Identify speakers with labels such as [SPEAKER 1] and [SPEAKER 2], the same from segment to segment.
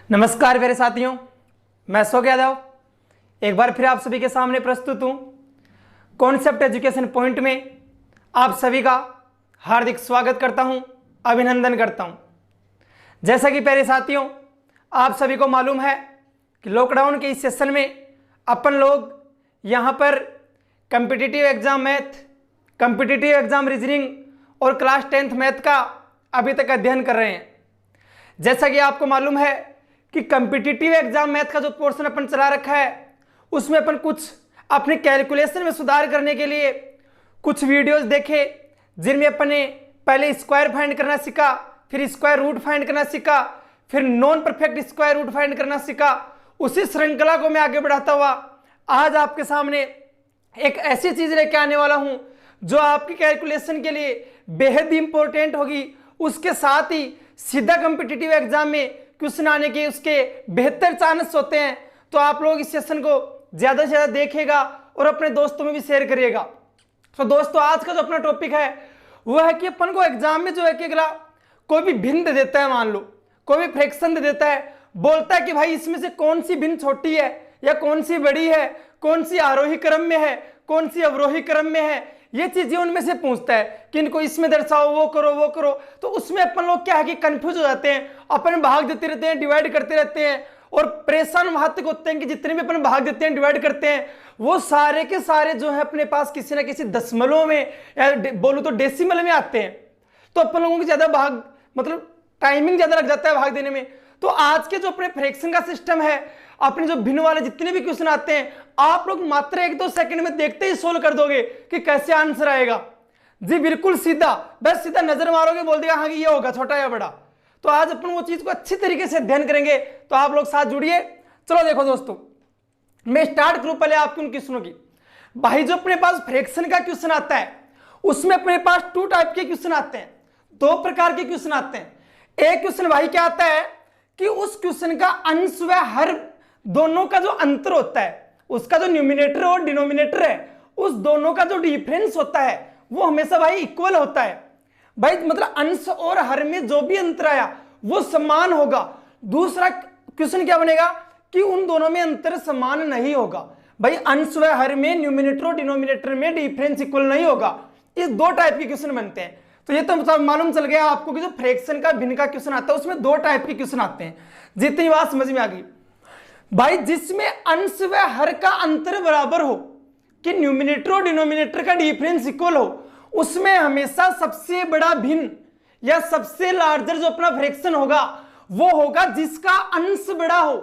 [SPEAKER 1] नमस्कार मेरे साथियों, मैं अशोक यादव एक बार फिर आप सभी के सामने प्रस्तुत हूं। कॉन्सेप्ट एजुकेशन पॉइंट में आप सभी का हार्दिक स्वागत करता हूं, अभिनंदन करता हूं। जैसा कि प्यारे साथियों, आप सभी को मालूम है कि लॉकडाउन के इस सेशन में अपन लोग यहां पर competitive exam math, competitive exam reasoning और क्लास 10th मैथ का अभी तक अध्ययन कर रहे हैं। जैसा कि आपको मालूम है कि कॉम्पिटिटिव एग्जाम मैथ का जो पोर्शन अपन चला रखा है उसमें अपन कुछ अपने कैलकुलेशन में सुधार करने के लिए कुछ वीडियोस देखे, जिनमें अपन ने पहले स्क्वायर फाइंड करना सीखा, फिर स्क्वायर रूट फाइंड करना सीखा, फिर non perfect square root find करना सीखा। उसी श्रृंखला को मैं आगे बढ़ाता हुआ आज आपके सामने एक ऐसी चीज लेके आने वाला हूं जो आपकी कैलकुलेशन के लिए बेहद इंपॉर्टेंट होगी। उसके साथ ही सीधा कॉम्पिटिटिव एग्जाम में क्वेश्चन आने के उसके बेहतर चांस होते हैं। तो आप लोग इस सेशन को ज्यादा से ज्यादा देखिएगा और अपने दोस्तों में भी शेयर करिएगा। तो दोस्तों, आज का जो अपना टॉपिक है वो है कि अपन को एग्जाम में जो है कि अगला कोई भी भिन्न दे देता है, मान लो कोई भी फ्रैक्शन दे देता है, बोलता है कि भाई इसमें से कौन सी भिन्न छोटी है या कौन सी बड़ी है, कौन सी आरोही क्रम में है, कौन सी अवरोही क्रम में है, ये चीजें उनमें से पूछता है कि इनको इसमें दर्शाओ, वो करो वो करो। तो उसमें अपन लोग क्या है कि कंफ्यूज हो जाते हैं, अपन भाग देते रहते हैं, डिवाइड करते रहते हैं और परेशान वहां तक होते हैं कि जितने भी अपन भाग देते हैं, डिवाइड करते हैं, वो सारे के सारे जो है अपने पास किसी ना किसी दशमलव में या बोलूं तो डेसिमल में आते हैं। तो अपन लोगों को ज्यादा भाग मतलब टाइमिंग ज्यादा लग जाता है भाग देने में। तो आज के जो अपने फ्रैक्शन का सिस्टम है, अपने जो भिन्न वाले जितने भी क्वेश्चन आते हैं, आप लोग मात्र 1-2 सेकंड में देखते ही सोल्व कर दोगे कि कैसे आंसर आएगा। जी बिल्कुल सीधा, बस सीधा नजर मारोगे, बोल देगा हाँ कि ये होगा छोटा या बड़ा। तो आज अपन वो चीज को अच्छी तरीके से अध्ययन करेंगे, तो आप लोग साथ जुड़िए। चलो देखो दोस्तों, मैं स्टार्ट करूं पहले आपकी उन क्वेश्चनों की। भाई जो अपने पास फ्रैक्शन का क्वेश्चन आता है उसमें अपने पास 2 टाइप के क्वेश्चन आते हैं, 2 प्रकार के क्वेश्चन आते हैं। एक क्वेश्चन भाई क्या आता है कि उस क्वेश्चन का अंश व हर दोनों का जो अंतर होता है, उसका जो न्यूमिनेटर और डिनोमिनेटर है, उस दोनों का जो डिफरेंस होता है वो हमेशा भाई इक्वल होता है। भाई मतलब अंश और हर में जो भी अंतर आया वो समान होगा। दूसरा क्वेश्चन क्या बनेगा कि उन दोनों में अंतर समान नहीं होगा। भाई अंश व हर में न्यूमिनेटर और डिनोमिनेटर में डिफरेंस इक्वल नहीं होगा। इस 2 टाइप के क्वेश्चन बनते हैं। तो ये तो मतलब मालूम चल गया आपको कि जो फ्रैक्शन का भिन्न का क्वेश्चन आता है उसमें 2 टाइप के क्वेश्चन आते हैं। जितनी बात समझ में आ गई भाई, जिसमें अंश व हर का अंतर बराबर हो कि न्यूमिनेटर और डिनोमिनेटर का डिफरेंस इक्वल हो, उसमें हमेशा सबसे बड़ा भिन्न या सबसे लार्जर जो अपना फ्रैक्शन होगा वो होगा जिसका अंश बड़ा हो।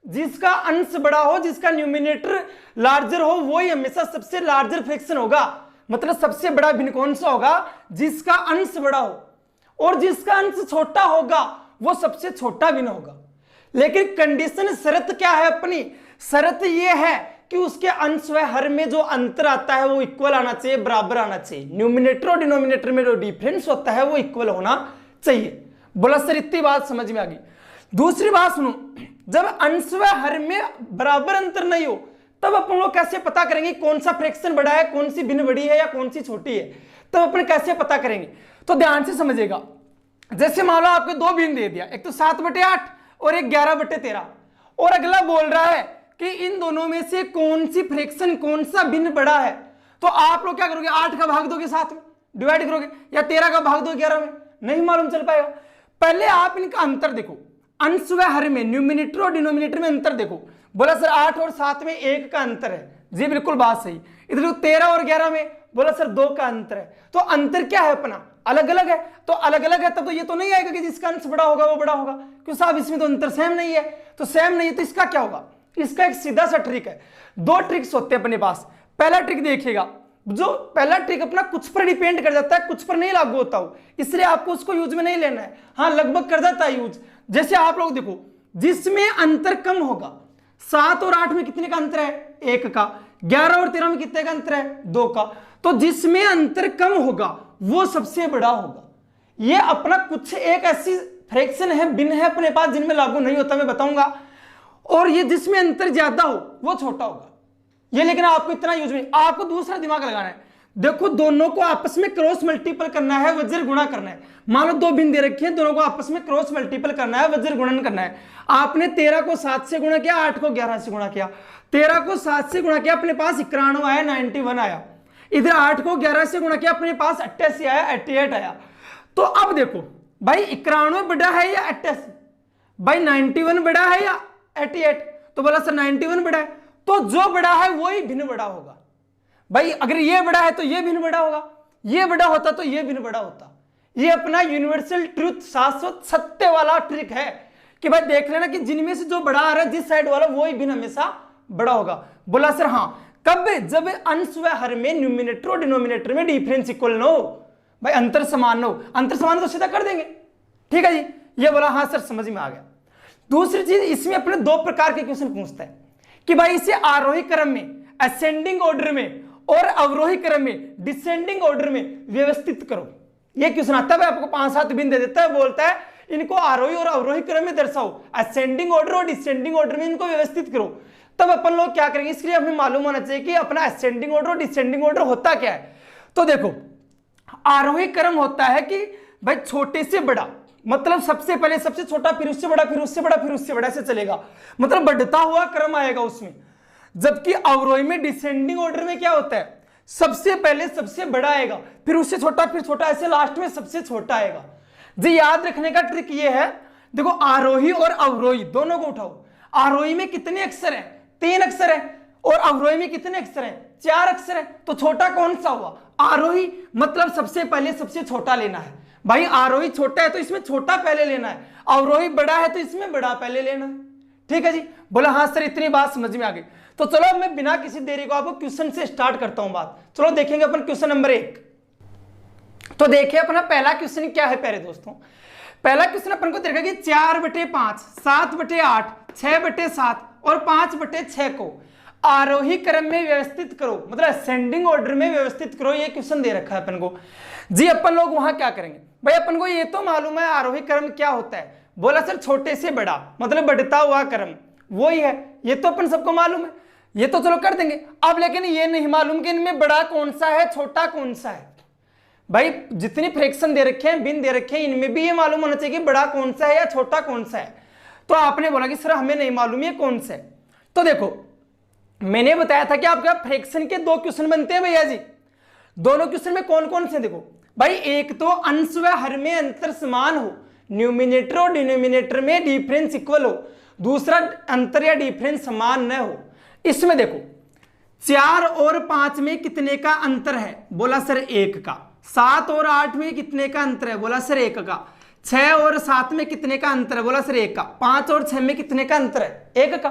[SPEAKER 1] जिसका अंश बड़ा हो, जिसका न्यूमिनेटर लार्जर हो, वो ही हमेशा सबसे लार्जर फ्रैक्शन होगा। मतलब सबसे बड़ा भिन्न कौन सा होगा? जिसका अंश बड़ा हो, और जिसका अंश छोटा होगा वो सबसे छोटा भिन्न होगा। लेकिन कंडीशन, शर्त क्या है अपनी? शर्त ये है कि उसके अंश व हर में जो अंतर आता है वो इक्वल आना चाहिए, बराबर आना चाहिए। न्यूमिनेटर और डिनोमिनेटर में जो डिफरेंस होता है वो इक्वल होना चाहिए। बोला सर, इतनी बात समझ में आ गई। दूसरी बात सुनो, जब अंश व हर में बराबर अंतर नहीं हो तब अपन लोग कैसे पता करेंगे कौन सा फ्रैक्शन बड़ा है, कौन सी भिन्न बड़ी है या कौन सी छोटी है? तब अपन कैसे पता करेंगे? तो ध्यान से समझिएगा। जैसे मान लो आपको 2 भिन्न दे दिया, एक तो 7/8 और एक 11/13, और अगला बोल रहा है कि इन दोनों में से कौन सी फ्रैक्शन, कौन सा भिन्न बड़ा है। तो आप लोग क्या करोगे? 8 का भाग दोगे 7 में, डिवाइड करोगे, या 13 का भाग दोगे 11 में? नहीं मालूम चल पाएगा। पहले आप इनका अंतर देखो, अंश व हर में, न्यूमिनेटर और डिनोमिनेटर में अंतर देखो। बोला सर 8 और 7 में 1 का अंतर है। जी बिल्कुल बात सही। इधर 13 और 11 में बोला सर 2 का अंतर है। तो अंतर क्या है अपना? अलग अलग है। तो अलग अलग है तब तो ये तो नहीं आएगा कि जिसका अंश बड़ा होगा वो बड़ा होगा, क्यों साहब इसमें तो अंतर सेम नहीं है। तो सेम नहीं है तो इसका क्या होगा? इसका एक सीधा सा ट्रिक है। 2 ट्रिक्स होते हैं अपने पास। पहला ट्रिक देखिएगा, जो पहला ट्रिक अपना कुछ पर डिपेंड कर जाता है, कुछ पर नहीं लागू होता हो, इसलिए आपको उसको यूज में नहीं लेना है। हाँ लगभग कर जाता है यूज। जैसे आप लोग देखो, जिसमें अंतर कम होगा, 7 और 8 में कितने का अंतर है? 1 का। 11 और 13 में कितने का अंतर है? 2 का। तो जिसमें अंतर कम होगा वो सबसे बड़ा होगा। ये अपना कुछ एक ऐसी फ्रैक्शन है, भिन्न है अपने पास जिनमें लागू नहीं होता, मैं बताऊंगा। और ये जिसमें अंतर ज्यादा हो वो छोटा होगा। ये लेकिन आपको इतना यूज में, आपको दूसरा दिमाग लगाना है। देखो दोनों को आपस में क्रॉस मल्टीपल करना है, वज्र गुणा करना है। मान लो दो भिन्न दे रखे हैं, दोनों को आपस में क्रॉस मल्टीपल करना है, वज्र गुणन करना है। आपने 13 को 7 से गुणा किया, 8 को 11 से गुणा किया। 13 को 7 से गुणा किया, अपने पास 91 आया, 91 आया। इधर 8 को 11 से गुणा किया, अपने पास 88 आया, 88 आया। तो अब देखो भाई 91 बड़ा है या 88? भाई 91 बड़ा है या 88? तो बोला सर 91 बड़ा है, तो जो बड़ा है वही भिन्न बड़ा होगा। भाई अगर ये बड़ा है तो ये भिन्न बड़ा होगा, ये बड़ा होता तो ये भिन्न बड़ा होता। ये अपना यूनिवर्सल ट्रूथ, शाश्वत सत्य वाला ट्रिक है कि भाई देख लेना कि जिनमें से जो बड़ा आ रहा है जिस साइड वाला वही भिन्न हमेशा बड़ा होगा। बोला सर हाँ, कब? जब अंश व हर में न्यूमिनेटर और डिनोमिनेटर में डिफरेंस इक्वल न हो, भाई अंतर समान न हो। अंतर समान तो सीधा कर देंगे, ठीक है जी। ये बोला हाँ सर समझ में आ गया। दूसरी चीज, इसमें अपने दो प्रकार के क्वेश्चन पूछता है कि भाई इसे आरोही क्रम में असेंडिंग ऑर्डर में और अवरोही क्रम में डिसेंडिंग ऑर्डर में व्यवस्थित करो। ये क्वेश्चन आता है, आपको 5-7 बिंदु दे देता है, बोलता है इनको आरोही और अवरोही क्रम में दर्शाओ, असेंडिंग ऑर्डर और डिसेंडिंग ऑर्डर में इनको व्यवस्थित करो। तब अपन लोग क्या करेंगे, इसके लिए हमें मालूम होना चाहिए कि अपना असेंडिंग ऑर्डर और डिसेंडिंग ऑर्डर होता क्या है। तो देखो आरोही क्रम होता है कि भाई छोटे से बड़ा, मतलब सबसे पहले सबसे छोटा, फिर उससे बड़ा, फिर उससे बड़ा, फिर उससे बड़ा, ऐसे चलेगा, मतलब बढ़ता हुआ क्रम आएगा उसमें। जबकि अवरोही में डिसेंडिंग ऑर्डर में क्या होता है, सबसे पहले सबसे बड़ा आएगा, फिर उससे छोटा, फिर छोटा, ऐसे लास्ट में सबसे छोटा आएगा। जी याद रखने का ट्रिक ये है, देखो आरोही और अवरोही दोनों को उठाओ। आरोही में कितने अक्षर हैं? 3 अक्षर है। और अवरोही में कितने अक्षर हैं? 4 अक्षर है। तो छोटा कौन सा हुआ? आरोही, मतलब सबसे पहले सबसे छोटा लेना है। भाई आरोही छोटा है तो इसमें छोटा पहले लेना है, अवरोही बड़ा है तो इसमें बड़ा पहले लेना है। ठीक है जी। बोला हाँ सर इतनी बात समझ में आ गई। तो चलो मैं बिना किसी देरी को आपको क्वेश्चन से स्टार्ट करता हूं बात। चलो देखेंगे अपन क्वेश्चन नंबर 1। तो देखिए अपना पहला क्वेश्चन क्या है प्यारे दोस्तों। पहला क्वेश्चन अपन को देखा कि 4/5, 7/8, 6/7 और 5/6 को आरोही क्रम में व्यवस्थित करो, मतलब असेंडिंग ऑर्डर में व्यवस्थित करो। ये क्वेश्चन दे रखा है अपन को जी। अपन लोग वहां क्या करेंगे भाई, अपन को ये तो मालूम है आरोही क्रम क्या होता है। बोला सर छोटे से बड़ा, मतलब बढ़ता हुआ क्रम, वही है, ये तो अपन सबको मालूम है, ये तो चलो कर देंगे। अब लेकिन ये नहीं मालूम कि इनमें बड़ा कौन सा है छोटा कौन सा है। भाई जितनी फ्रैक्शन दे रखे हैं, बिन दे रखे हैं, इनमें भी ये मालूम होना चाहिए कि बड़ा कौन सा है या छोटा कौन सा है। तो आपने बोला कि सर हमें नहीं मालूम ये कौन सा है। तो देखो मैंने बताया था कि आपका फ्रैक्शन के 2 क्वेश्चन बनते हैं भैया जी। दोनों क्वेश्चन में कौन कौन से देखो भाई, एक तो अंश व हर में अंतर समान हो, न्यूमिनेटर और डिनोमिनेटर में डिफरेंस इक्वल हो, दूसरा अंतर या डिफरेंस समान न हो। इसमें देखो 4 और 5 में कितने का अंतर है? बोला सर 1 का। 7 और 8 में कितने का अंतर है? बोला सर 1 का। 6 और 7 में कितने का अंतर है? बोला सर 1 का। 5 और 6 में कितने का अंतर है? 1 का।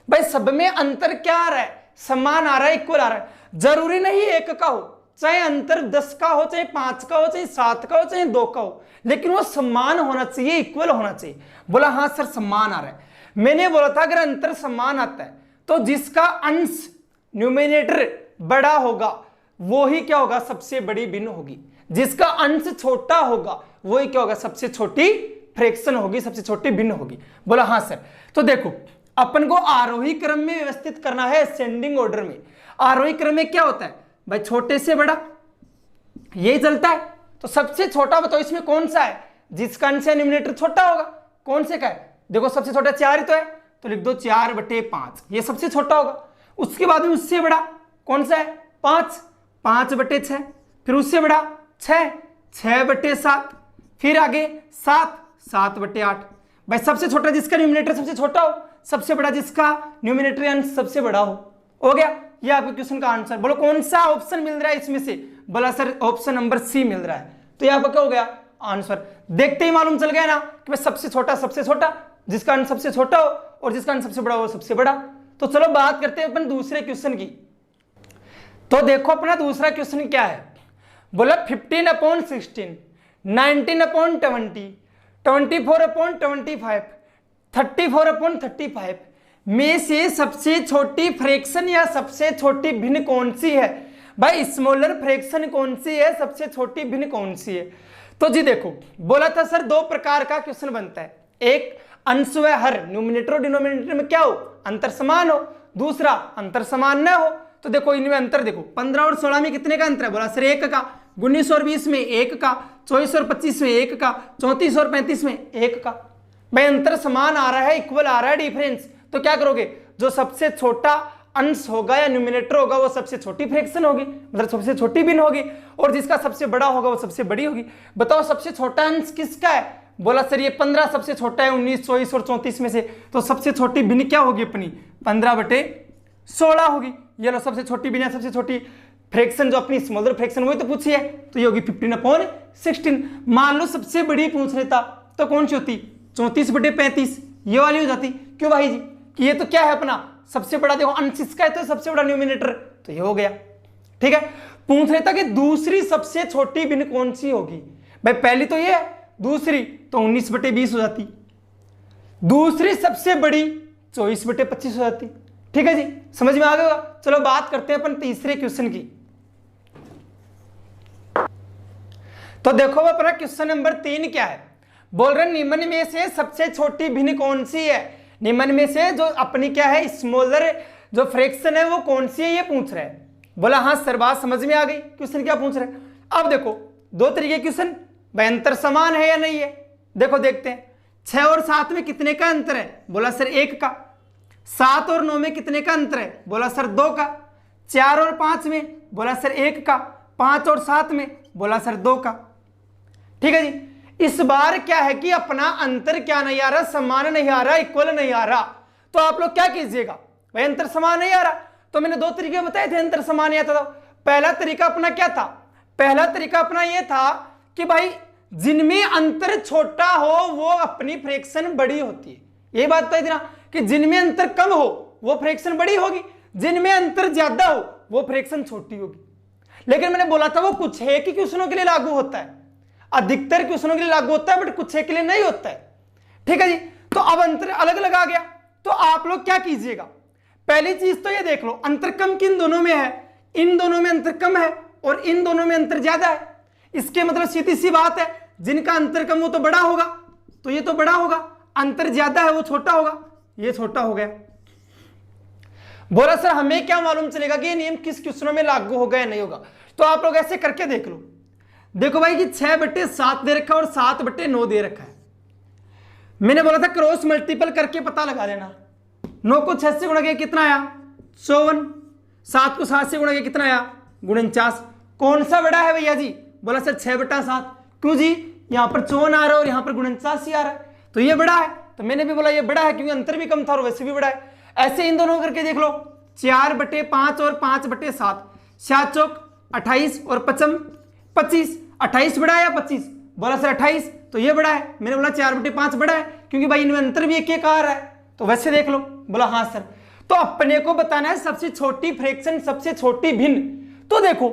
[SPEAKER 1] भाई सब में अंतर क्या आ रहा है? समान आ रहा है, इक्वल आ रहा है। जरूरी नहीं 1 का हो, चाहे अंतर 10 का हो, चाहे 5 का हो, चाहे 7 का हो, चाहे 2 का हो, लेकिन वो समान होना चाहिए, इक्वल होना चाहिए। बोला हाँ सर समान आ रहा है। मैंने बोला था अगर अंतर समान आता है तो जिसका अंश न्यूमिनेटर बड़ा होगा वो ही क्या होगा? सबसे बड़ी भिन्न होगी। जिसका अंश छोटा होगा वही क्या होगा? सबसे छोटी फ्रैक्शन होगी, सबसे छोटी भिन्न होगी। बोला हाँ सर। तो देखो अपन को आरोही क्रम में व्यवस्थित करना है, असेंडिंग ऑर्डर में। आरोही क्रम में क्या होता है भाई? छोटे से बड़ा, यही चलता है। तो सबसे छोटा बताओ इसमें कौन सा है? जिसका अंश न्यूमिनेटर छोटा होगा। कौन से का है? देखो सबसे छोटा 4 ही तो है, तो लिख दो 4/5, ये सबसे छोटा होगा। उसके बाद में उससे बड़ा कौन सा है? 5, 5/6, फिर उससे बड़ा 6, 6/7, फिर आगे 7, 7/8। भाई सबसे छोटा जिसका न्यूमिनेटर सबसे छोटा हो, सबसे बड़ा जिसका न्यूमिनेटर अंश सबसे बड़ा हो गया। ये आपके क्वेश्चन का आंसर। बोलो कौन सा ऑप्शन मिल रहा है इसमें से? बोला सर ऑप्शन नंबर सी मिल रहा है। तो ये आपका क्या हो गया? आंसर। देखते ही मालूम चल गया ना कि भाई सबसे छोटा, जिसका अंश सबसे छोटा हो और जिसका अंश सबसे बड़ा हो सबसे बड़ा। तो चलो बात करते हैं अपन दूसरे क्वेश्चन की। तो देखो अपना दूसरा क्वेश्चन क्या है। बोला 15/16, 19/20, 24/25, 34/35 में से सबसे छोटी फ्रैक्शन या सबसे छोटी भिन्न कौन सी है? भाई स्मॉलर फ्रैक्शन कौन सी है, सबसे छोटी भिन्न कौन सी है? तो जी देखो बोला था सर 2 प्रकार का क्वेश्चन बनता है। एक अंश व हर न्यूमिनेटर और डिनोमिनेटर में क्या हो? अंतर समान हो। दूसरा अंतर समान न हो। तो देखो इनमें अंतर देखो, 15 और 16 में कितने का अंतर है? बोला सर 1 का। 19 और 20 में 1 का, 24 और 25 में 1 का, 34 और 35 में 1 का। भाई अंतर समान आ रहा है, इक्वल आ रहा है डिफरेंस, तो क्या करोगे? जो सबसे छोटा अंश होगा या न्यूमिनेटर होगा वो सबसे छोटी फ्रैक्शन होगी, मतलब सबसे छोटी भिन्न होगी, और जिसका सबसे बड़ा होगा वो सबसे बड़ी होगी। बताओ सबसे छोटा अंश किसका है? बोला सर ये 15 सबसे छोटा है 19, 24 और 34 में से, तो सबसे छोटी भिन्न क्या होगी अपनी? 15/16 होगी। ये लो सबसे छोटी भिन्न, सबसे छोटी फ्रैक्शन जो अपनी स्मॉलर फ्रैक्शन वही तो पूछी है, तो ये होगी 15/16। मान लो सबसे बड़ी पूछ लेता तो कौन सी होती? 34/35, ये वाली हो जाती। क्यों भाई जी? कि ये तो क्या है अपना सबसे बड़ा, देखो अंश इसका है तो सबसे बड़ा न्यूमिनेटर, तो ये हो गया। ठीक है, पूछ लेता कि दूसरी सबसे छोटी भिन्न कौन सी होगी? भाई पहली तो ये है, दूसरी तो 19/20 हो जाती, दूसरी सबसे बड़ी 24/25 हो जाती। ठीक है जी, समझ में आ गया? चलो बात करते हैं अपन तीसरे क्वेश्चन की। तो देखो अपना क्वेश्चन नंबर 3 क्या है? बोल रहे निम्न में से सबसे छोटी भिन्न कौन सी है? निम्न में से जो अपनी क्या है स्मॉलर जो फ्रैक्शन है वो कौन सी है, ये पूछ रहे हैं। बोला हाँ सर बात समझ में आ गई, क्वेश्चन क्या पूछ रहे हैं। अब देखो दो तरीके क्वेश्चन, भाई अंतर समान है या नहीं है? देखो देखते हैं। 6 और 7 में कितने का अंतर है? बोला सर 1 का। 7 और 9 में कितने का अंतर है? बोला सर 2 का। 4 और 5 में? बोला सर 1 का। 5 और 7 में? बोला सर 2 का। ठीक है जी, इस बार क्या है कि अपना अंतर क्या नहीं आ रहा, समान नहीं आ रहा, इक्वल नहीं आ रहा, तो आप लोग क्या कीजिएगा? भाई अंतर समान नहीं आ रहा, तो मैंने दो तरीके बताए थे अंतर समान आता था। पहला तरीका अपना क्या था? पहला तरीका अपना यह था कि भाई जिनमें अंतर छोटा हो वो अपनी फ्रैक्शन बड़ी होती है। यही बात बताई थी ना कि जिनमें अंतर कम हो वो फ्रैक्शन बड़ी होगी, जिनमें अंतर ज्यादा हो वो फ्रैक्शन छोटी होगी। लेकिन मैंने बोला था वो कुछ है कि क्वेश्चनों के लिए लागू होता है, अधिकतर क्वेश्चनों के लिए लागू होता है, बट कुछ के लिए नहीं होता है। ठीक है जी, तो अब अंतर अलग अलग आ गया, तो आप लोग क्या कीजिएगा? पहली चीज तो ये देख लो अंतर कम किन दोनों में है? इन दोनों में अंतर कम है और इन दोनों में अंतर ज्यादा है। इसके मतलब सीधी सी बात है, जिनका अंतर कम वो तो बड़ा होगा, तो ये तो बड़ा होगा, अंतर ज्यादा है वो छोटा होगा, ये छोटा हो गया। बोला सर हमें क्या मालूम चलेगा कि ये नियम किस क्वेश्चनों में लागू होगा या नहीं होगा? तो आप लोग ऐसे करके देख लो। देखो भाई कि 6/7 दे रखा है और 7/9 दे रखा है। मैंने बोला था क्रॉस मल्टीपल करके पता लगा लेना। 9 को 6 से गुणा किया कितना आया? 54। 7 को 7 से गुणा किया कितना आया? 49। कौन सा बड़ा है भैया जी? बोला सर 6/7। क्यों जी? यहां पर 54 आ रहा है और यहां पर 49 ही आ रहा है, तो ये बड़ा है। तो मैंने भी बोला ये बड़ा है क्योंकि अंतर भी कम था और वैसे भी बड़ा है। ऐसे इन दोनों करके देख लो, 4/5 और 5/7, 7 चौक 28 और 5 25। 28 बड़ा है या 25? बोला सर 28, तो ये बड़ा है। मैंने बोला 4/5 बड़ा है क्योंकि भाई इनमें अंतर भी एक आ रहा है, तो वैसे देख लो। बोला हाँ सर। तो अपने को बताना है सबसे छोटी फ्रैक्शन, सबसे छोटी भिन्न। तो देखो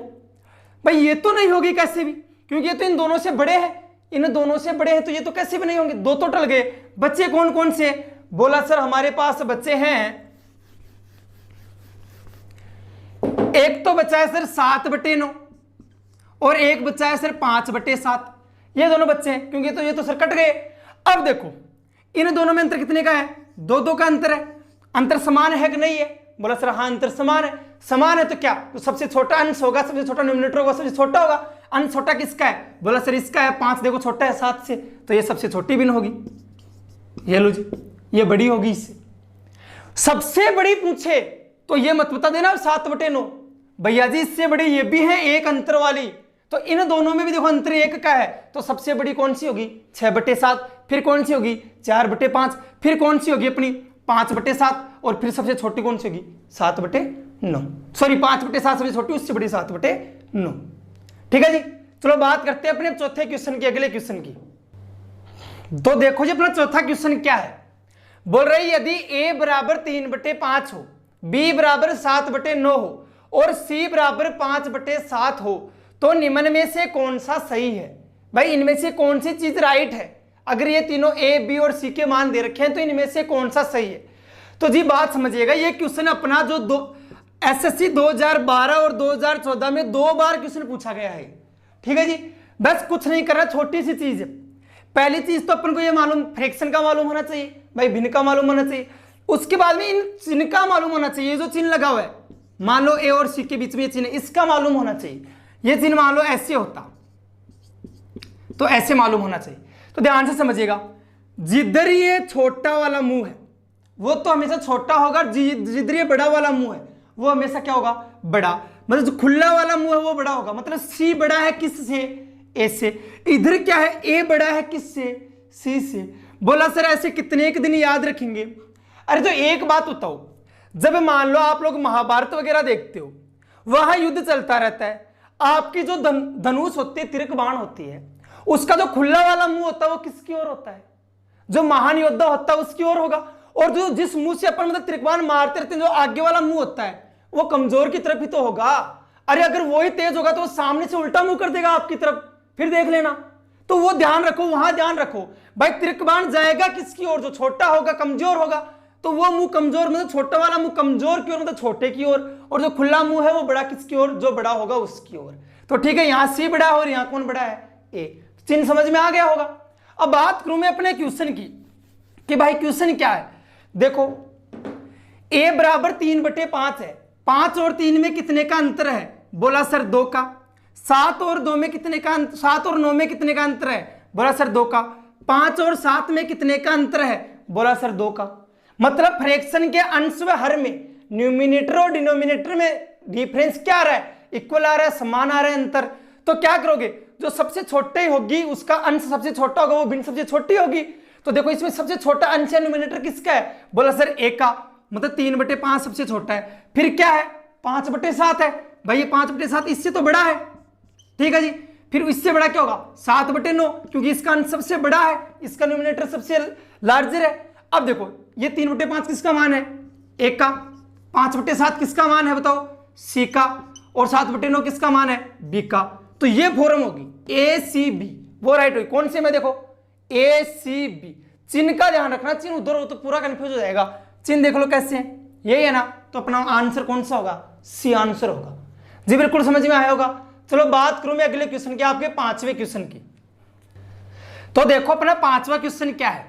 [SPEAKER 1] भाई ये तो नहीं होगी कैसे भी, क्योंकि ये तो इन दोनों से बड़े हैं, इन दोनों से बड़े हैं, तो ये तो कैसे भी नहीं होंगे। दो तो टल गए। बच्चे कौन कौन से? बोला सर हमारे पास बच्चे हैं, एक तो बच्चा है सर 7/9 और एक बच्चा है सर 5/7। ये दोनों बच्चे हैं क्योंकि तो ये तो सर कट गए। अब देखो इन दोनों में अंतर कितने का है? 2-2 का अंतर है। अंतर समान है कि नहीं है? बोला सर हाँ अंतर समान है। समान है तो क्या? तो सबसे छोटा अंश होगा, सबसे छोटा न्यूमिनेटर होगा, सबसे छोटा होगा। अंश छोटा किसका है? बोला सर इसका है। 5 देखो छोटा है 7 से, तो ये सबसे छोटी भिन्न होगी। ये लो जी, ये बड़ी होगी इससे। सबसे बड़ी पूछे तो ये मत बता देना 7/9 भैया जी, इससे बड़ी ये भी है एक अंतर वाली। तो इन दोनों में भी देखो अंतर 1 का है, तो सबसे बड़ी कौन सी होगी? 6/7। फिर कौन सी होगी? 4/5। फिर कौन सी होगी अपनी? 5/7। और फिर सबसे छोटी कौन सी होगी? 7/9। सॉरी 5/7 सबसे छोटी, उससे बड़ी 7/9। ठीक है जी, चलो बात करते हैं अपने चौथे क्वेश्चन की, अगले क्वेश्चन की। तो देखो जी अपना चौथा क्वेश्चन क्या है? बोल रही यदि a बराबर 3/5 हो, b बराबर 7/9 हो और c बराबर 5/7 हो, तो निम्न में से कौन सा सही है? भाई इनमें से कौन सी चीज राइट है? अगर ये तीनों a, b और c के मान दे रखे हैं तो इनमें से कौन सा सही है? तो जी बात समझिएगा, ये क्वेश्चन अपना जो एसएससी 2012 और 2014 में 2 बार क्वेश्चन पूछा गया है। ठीक है जी, बस कुछ नहीं करना, छोटी सी चीज है। पहली चीज तो अपन को ये मालूम, फ्रैक्शन का मालूम होना चाहिए, भाई भिन्न का मालूम होना चाहिए। उसके बाद में इन चिन्ह का मालूम होना चाहिए। जो चिन्ह लगा हुआ है मान लो ए और सी के बीच में ये चिन्ह, इसका मालूम होना चाहिए। ये चिन्ह मान लो ऐसे होता तो ऐसे मालूम होना चाहिए। तो ध्यान से समझिएगा, जिधर ये छोटा वाला मुंह है वो तो हमेशा छोटा होगा, जिधर ये बड़ा वाला मुंह है वो हमेशा क्या होगा, बड़ा। मतलब जो खुला वाला मुंह है वो बड़ा होगा। मतलब सी बड़ा है किससे, ए से। इधर क्या है, ए बड़ा है किससे, सी से। बोला सर ऐसे कितने एक दिन याद रखेंगे। अरे तो एक बात बताओ, जब मान लो आप लोग महाभारत वगैरह देखते हो, वहां युद्ध चलता रहता है, आपकी जो धनुष होती है, तिरक बाण होती है, उसका जो खुला वाला मुंह होता है वो किसकी ओर होता है, जो महान योद्धा होता है उसकी ओर होगा। और जो जिस मुंह से अपन मतलब तिरकबाण मारते रहते हैं, जो आगे वाला मुंह होता है वो कमजोर की तरफ ही तो होगा। अरे अगर वो ही तेज होगा तो वो सामने से उल्टा मुंह कर देगा आपकी तरफ, फिर देख लेना। तो वो ध्यान रखो, वहां ध्यान रखो भाई, तिरकबाण जाएगा किसकी ओर, जो छोटा होगा, कमजोर होगा, तो वो मुंह कमजोर, मतलब छोटा वाला मुंह कमजोर की ओर, मतलब छोटे की ओर। और जो खुला मुंह है वो बड़ा किसकी ओर, जो बड़ा होगा उसकी ओर। तो ठीक है, यहां सी बड़ा है और यहां कौन बड़ा है, ए। चिन्ह समझ में आ गया होगा। अब बात करूं मैं अपने क्वेश्चन की कि भाई क्वेश्चन क्या है। देखो a बराबर 3/5 है, 5 और 3 में कितने का अंतर है, बोला सर 2 का। 7 और 2 में कितने का, 7 और 9 में कितने का अंतर है, बोला सर 2 का। 5 और 7 में कितने का अंतर है, बोला सर 2 का। मतलब फ्रैक्शन के अंश व हर में न्यूमिनेटर और डिनोमिनेटर में डिफरेंस क्या आ रहा है, इक्वल आ रहा है, समान आ रहा है अंतर। तो क्या करोगे, जो सबसे छोटी होगी उसका अंश सबसे छोटा होगा, वो भिन्न सबसे छोटी होगी। तो देखो इसमें सबसे छोटा अंश या न्यूमिनेटर किसका है, बोला सर ए का। मतलब 3/5 सबसे छोटा है। फिर क्या है, 5/7 है। भाई ये 5/7 इससे तो बड़ा है, ठीक है जी। फिर इससे बड़ा क्या होगा, 7/9, क्योंकि इसका अंश सबसे बड़ा है, इसका न्यूमिनेटर सबसे लार्जर है। अब देखो ये 3/5 किसका मान है, ए का। 5/7 किसका मान है बताओ, सी का। और 7/9 किसका मान है, बी का। तो ये फॉर्म होगी ए सी बी, वो राइट होगी। कौन से में देखो, ए सी बी। चिन्ह का ध्यान रखना, चिन्ह उधर हो तो पूरा कंफ्यूज हो जाएगा। चिन्ह देख लो कैसे है, यही है ना। तो अपना आंसर कौन सा होगा, सी आंसर होगा जी। बिल्कुल समझ में आया होगा। चलो बात करूं मैं अगले क्वेश्चन की, आपके 5वें क्वेश्चन की। तो देखो अपना 5वां क्वेश्चन क्या है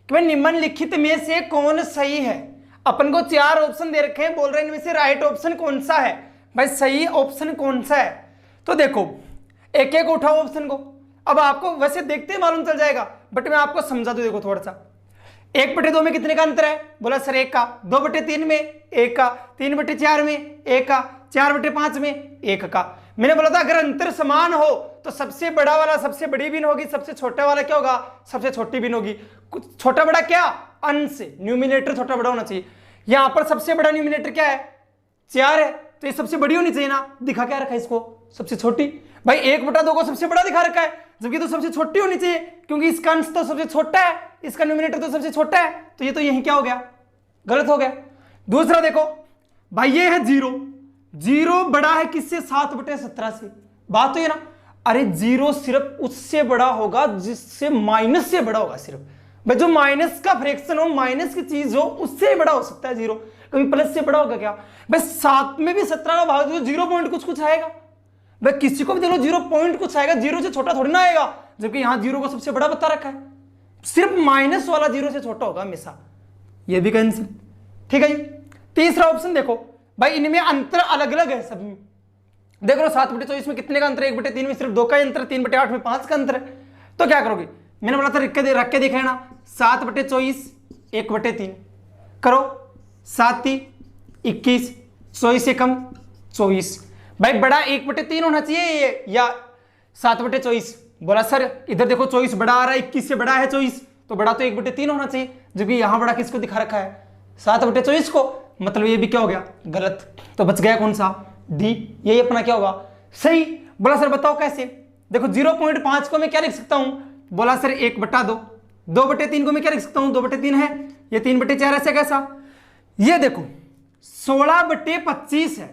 [SPEAKER 1] कि भाई निम्नलिखित में से कौन सही है। अपन को 4 ऑप्शन दे रखे हैं, बोल रहे हैं इनमें से राइट ऑप्शन कौन सा है, भाई सही ऑप्शन कौन सा है। तो देखो एक एक उठाओ ऑप्शन को। अब आपको वैसे देखते ही मालूम चल जाएगा, बट मैं आपको समझा दूं। देखो थोड़ा सा, 1/2 में कितने का अंतर है, बोला सर 1 का। 2/3 में 1 का। 3/4 में 1 का। 4/5 में 1 का। मैंने बोला था अगर अंतर समान हो तो सबसे बड़ा वाला सबसे बड़ी बिन होगी, सबसे छोटा वाला क्या होगा, सबसे छोटी बिन होगी। छोटा बड़ा क्या, अंश, न्यूमिनेटर छोटा बड़ा होना चाहिए। यहां पर सबसे बड़ा न्यूमिनेटर क्या है, 4 है, तो ये सबसे बड़ी होनी चाहिए ना। दिखा क्या रखा है इसको, सबसे छोटी। भाई 1/2 को सबसे बड़ा दिखा रखा है, जबकि तो सबसे छोटी होनी चाहिए, क्योंकि इसका अंश तो सबसे छोटा है, इसका न्यूमिनेटर तो सबसे छोटा है। तो ये तो यही क्या हो गया, गलत हो गया। दूसरा देखो भाई ये है 0, 0 बड़ा है किससे, 7/17 से। बात तो ये ना, अरे 0 सिर्फ उससे बड़ा होगा जिससे माइनस से बड़ा होगा। सिर्फ भाई जो माइनस का फ्रैक्शन हो, माइनस की चीज हो, उससे बड़ा हो सकता है 0। कभी प्लस से बड़ा होगा क्या, भाई 7 में भी 17 का भाग दो, 0 पॉइंट कुछ आएगा। भाई किसी को भी देखो 0 पॉइंट कुछ आएगा, 0 से छोटा थोड़ी ना आएगा। जबकि यहां 0 को सबसे बड़ा बता रखा है, सिर्फ माइनस वाला 0 से छोटा होगा हमेशा। ये भी कैंसिल, ठीक है जी। तीसरा ऑप्शन देखो भाई, इनमें अंतर अलग अलग है सब में। देख लो 7/24 में कितने का अंतर है, 1/3 में सिर्फ 2 का अंतर, 3/8 में 5 का अंतर है। तो क्या करोगे, मैंने बोला था रख के दिखाना, 7/24 1/3 करो, 7 21, 24 से कम 24। भाई बड़ा 1/3 होना चाहिए या 7/24, बोला सर इधर देखो 24 बड़ा आ रहा है, 21 से बड़ा है 24, तो बड़ा तो 1/3 होना चाहिए। जबकि यहां बड़ा किसको दिखा रखा है, 7/24 को। मतलब ये भी क्या हो गया, गलत। तो बच गया कौन सा, डी। यही अपना क्या होगा, सही। बोला सर बताओ कैसे। देखो 0.5 को मैं क्या लिख सकता हूं, बोला सर 1/2। 2/3 को मैं क्या लिख सकता हूं, 2/3 है। ये 3/4 ऐसे कैसा। ये देखो 16/25 है,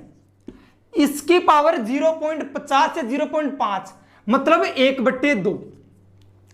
[SPEAKER 1] इसकी पावर 0.50 से 0.5, मतलब 1/2।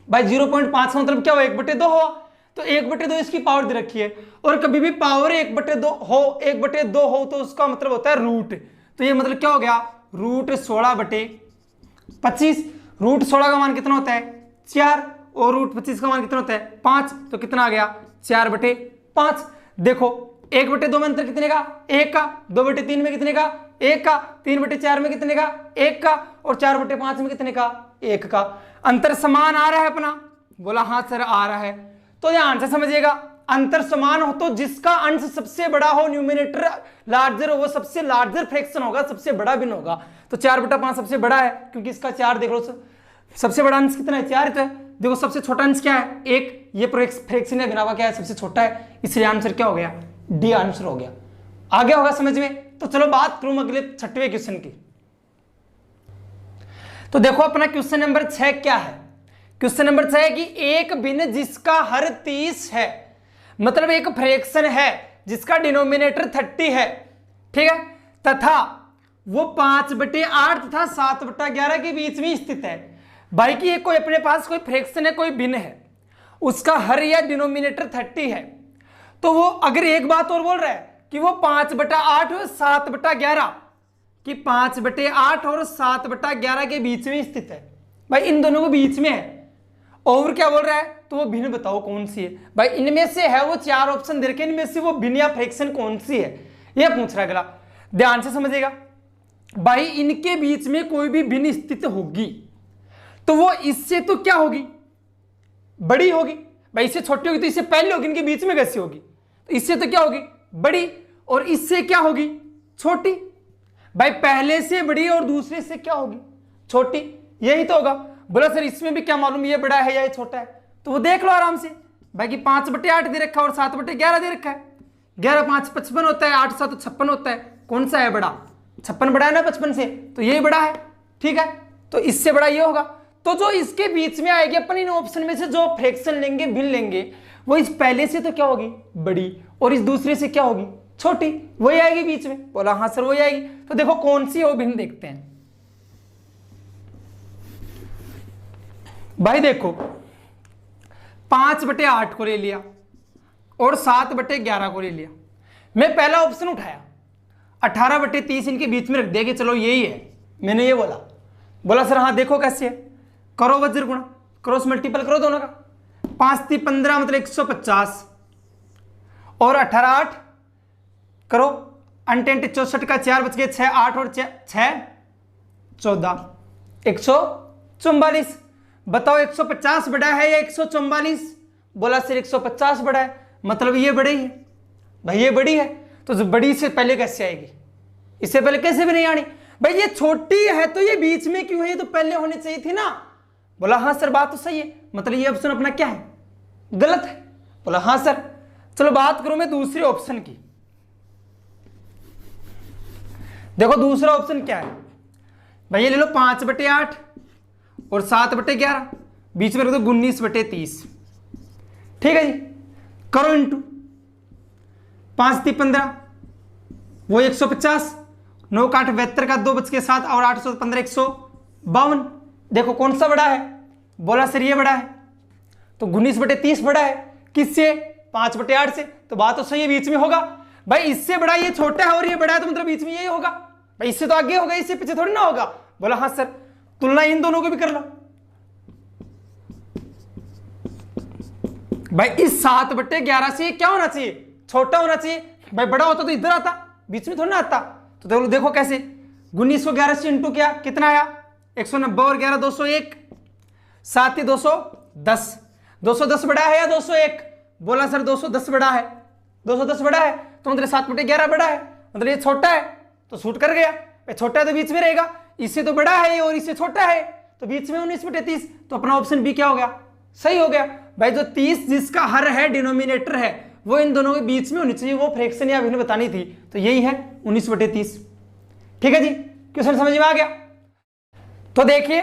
[SPEAKER 1] भाई 0.5 का मतलब क्या हुआ, 1/2 हुआ। तो 1/2 इसकी पावर दे रखी है, और कभी भी पावर 1/2 हो तो उसका मतलब होता है रूट। तो ये मतलब क्या हो गया, रूट 16/25। रूट 16 का मान कितना होता है, 4, और रूट 25 का मान कितना होता है, 5। तो कितना आ गया, 4/5। देखो 1/2 में अंतर कितने का? 1 का। 2/3 में कितने का? 1 का। 3/4 में कितने का? 1 का। और 4/5 में कितने का? 1 का। अंतर समान आ रहा है अपना? बोला हाँ सर आ रहा है। तो ध्यान से समझिएगा, अंतर समान हो तो जिसका अंश सबसे बड़ा हो, न्यूमिनेटर लार्जर हो, वो सबसे लार्जर फ्रैक्शन होगा, सबसे बड़ा भिन्न होगा। तो 4/5 सबसे बड़ा है, क्योंकि इसका 4 देख लो, सबसे बड़ा अंश कितना है? 4 है। देखो सबसे छोटा अंश क्या है? 1। ये फ्रैक्शन है भिन्नावा क्या है? सबसे छोटा है, इसलिए आंसर क्या हो गया? डी आंसर हो गया। आगे होगा समझ में? तो चलो बात करूं अगले 6वें क्वेश्चन की। तो देखो अपना क्वेश्चन नंबर 6 क्या है? क्वेश्चन नंबर 6 है कि एक भिन्न जिसका हर 30 है, मतलब एक फ्रैक्शन है जिसका डिनोमिनेटर 30 है, ठीक है, तथा वो 5/8 तथा 7/11 के बीच में स्थित है। भाई कि ये कोई अपने पास कोई फ्रैक्शन है, कोई भिन्न है, उसका हर या डिनोमिनेटर 30 है, तो वो अगर एक बात और बोल रहा है कि वो 5/8 और 7/11 कि 5/8 और 7/11 के बीच में स्थित है। भाई इन दोनों के बीच में है, और क्या बोल रहा है? तो वो भिन्न बताओ कौन सी है। भाई इनमें से है, वो 4 ऑप्शन दे रखे, इनमें से वो भिन्न या फ्रैक्शन कौन सी है, ये पूछ रहा है अगला। ध्यान से समझिएगा, भाई इनके बीच में कोई भी भिन्न स्थिति होगी तो वो इससे तो क्या होगी? बड़ी होगी। भाई इससे छोटी होगी तो इससे पहले होगी, इनके बीच में कैसी होगी? तो इससे तो क्या होगी? बड़ी। और इससे क्या होगी? छोटी। भाई पहले से बड़ी और दूसरे से क्या होगी? छोटी। यही तो होगा। बोला सर इसमें भी क्या मालूम ये बड़ा है या ये छोटा है? तो वो देख लो आराम से। भाई कि 5/8 दे रखा है और 7/11 दे रखा है। 11 5 55 होता है, 8 7 56 होता है। कौन सा है बड़ा? 56 बड़ा है ना 55 से, तो ये बड़ा है, ठीक है। तो इससे बड़ा ये होगा। तो जो इसके बीच में आएगी, अपन इन ऑप्शन में से जो फ्रैक्शन लेंगे, भिन्न लेंगे, वो इस पहले से तो क्या होगी? बड़ी। और इस दूसरे से क्या होगी? छोटी। वही आएगी बीच में। बोला हाँ सर वही आएगी। तो देखो कौन सी है वो भिन्न देखते हैं। भाई देखो 5/8 को ले लिया और 7/11 को ले लिया। मैं पहला ऑप्शन उठाया, 18/30 इनके बीच में रख दिया कि चलो यही है। मैंने ये बोला सर हाँ देखो कैसे है, करो वज्र गुणा, क्रॉस मल्टीपल करो दोनों का। 5 3 15 मतलब 150 और 18 8 करो, अंटेंट 64 का 4 बच गए, 6 8 और 6 14 144। बताओ 150 बड़ा है या 144? बोला सर 150 बड़ा है, मतलब ये बड़ी है। भाई ये बड़ी है तो जो बड़ी से पहले कैसे आएगी? इससे पहले कैसे भी नहीं आनी। भाई ये छोटी है तो ये बीच में क्यों है? ये तो पहले होनी चाहिए थी ना। बोला हाँ सर बात तो सही है, मतलब ये ऑप्शन अपना क्या है? गलत है। बोला हाँ सर। चलो बात करूं मैं दूसरे ऑप्शन की। देखो दूसरा ऑप्शन क्या है? भाई ये ले लो 5/8 और 7/11, बीच में रख दो 19/30, ठीक है जी। करो इंटू 5 3 15 वो 150, 9 8 72 का 2 बच के 7 और 8 15 152। देखो कौन सा बड़ा है? बोला सर ये बड़ा है। तो 19/30 बड़ा है किससे? 5/8 से। तो बात तो सही है, बीच में होगा। भाई इससे बड़ा ये छोटा है और ये बड़ा है, तो मतलब बीच में यही होगा। भाई इससे तो आगे होगा, इससे पीछे थोड़ी ना होगा। बोला हाँ सर। तुलना इन दोनों को भी कर लो। भाई इस 7/11 से क्या होना चाहिए? छोटा होना चाहिए। भाई बड़ा होता तो इधर आता, बीच में थोड़ी ना आता। तो देखो कैसे, 19 को 11 से इंटू किया, कितना आया? 190 और 11 201, 7 210। 210 बड़ा है या 201? बोला सर 210 बड़ा है। 210 बड़ा है तो मतलब 7/11 बड़ा है, मतलब ये छोटा है तो सूट कर गया। छोटा है तो बीच में रहेगा, इससे तो बड़ा है और इससे छोटा है तो बीच में 19/30। तो अपना ऑप्शन बी क्या हो गया? सही हो गया। भाई जो 30 जिसका हर है, डिनोमिनेटर है, वो इन दोनों के बीच में होनी चाहिए, वो फ्रैक्शन या भिन्न बतानी थी, तो यही है 19/30। ठीक है जी, क्वेश्चन समझ में आ गया? तो देखिए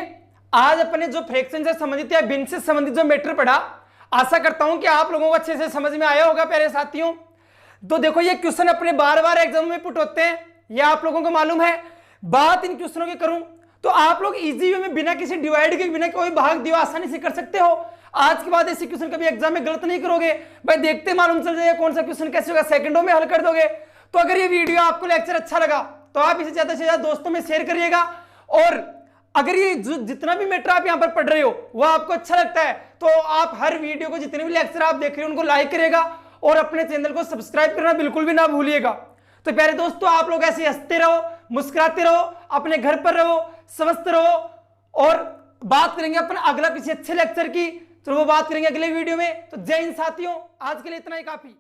[SPEAKER 1] आज अपने जो फ्रैक्शन से संबंधित या भिन्न से संबंधित जो मैटर पढ़ा, आशा करता हूं कि आप लोगों को अच्छे से समझ में आया होगा प्यारे साथियों। तो देखो ये क्वेश्चन अपने बार बार एग्जाम में पुट होते हैं, ये आप लोगों को मालूम है। बात इन क्वेश्चनों की करूं तो आप लोग इजी वे में बिना किसी डिवाइड के, बिना कोई भाग दिया आसानी से कर सकते हो। आज के बाद ऐसे क्वेश्चन कभी एग्जाम में गलत नहीं करोगे भाई, देखते मालूम चल जाएगा कौन सा क्वेश्चन कैसे होगा, सेकंडों में हल कर दोगे। तो अगर ये वीडियो आपको लेक्चर अच्छा लगा तो आप इसे ज्यादा से ज्यादा दोस्तों में शेयर करिएगा, और अगर ये जितना भी मैटर आप यहाँ पर पढ़ रहे हो वो आपको अच्छा लगता है तो आप हर वीडियो को, जितने भी लेक्चर आप देख रहे हो उनको लाइक करिएगा और अपने चैनल को सब्सक्राइब करना बिल्कुल भी ना भूलिएगा। तो प्यारे दोस्तों, आप लोग ऐसे हंसते रहो, मुस्कुराते रहो, अपने घर पर रहो, स्वस्थ रहो, और बात करेंगे अपन अगला किसी अच्छे लेक्चर की, तो वो बात करेंगे अगले वीडियो में। तो जय हिंद साथियों, आज के लिए इतना ही काफी।